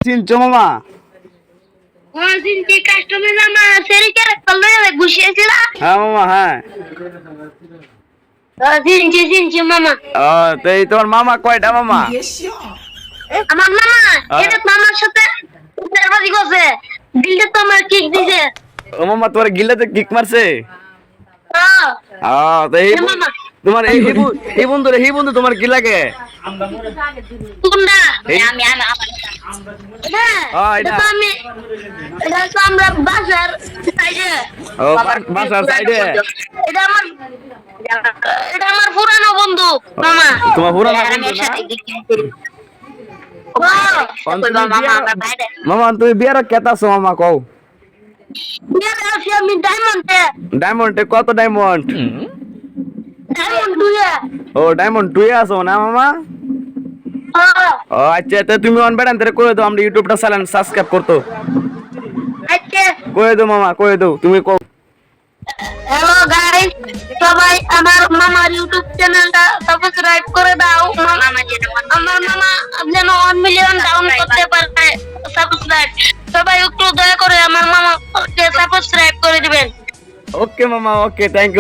চিনছো মামা? চিনছি কাস্টমার আমার সেরিকে কললে গুছিয়েছিল। হ্যাঁ মামা, হ্যাঁ। চিনছি মামা। তো এই তোমার মামা কয়টা মামা? আমার মামা এটা মামার সাথে বাজি করছে, দিলটা তো আমার কিক দিছে। ও মামা, তোমার গিল্লাতে কিক মারছে? তো এই মামা তোমার এই বন্ধু তোমার কি লাগে? কোনটা? এই- আমি আমার এটা। এটা তো আমরা বাসার সাইডে। ও, বাসার সাইডে। এটা আমার এটা আমার পুরানো বন্ধু মামা। তোমার পুরানো বন্ধু না? মামা তুমি বিয়ার কেতা আছো মামা, কও। আমি ডায়মন্ডে কত ডায়মন্ড? ডায়মন্ড ও, ডায়মন্ড 2 এ আছো না মামা? ও আচ্ছা, তো তুমি অন বেড়ান ধরে কই দাও, আমরা ইউটিউবটা চ্যানেল সাবস্ক্রাইব করতো। আচ্ছা। কই দাও মামা, কই দাও, তুমি কও। হ্যালো গাইস, সবাই আমার মামার ইউটিউব চ্যানেলটা সাবস্ক্রাইব করে দাও। আমার মামা যেন 1 মিলিয়ন ডাউন করতে পারে সাবস্ক্রাইব। সবাই একটু দয়া করে আমার মামাকে সাবস্ক্রাইব করে দিবেন। ওকে মামা, ওকে, থ্যাংক ইউ।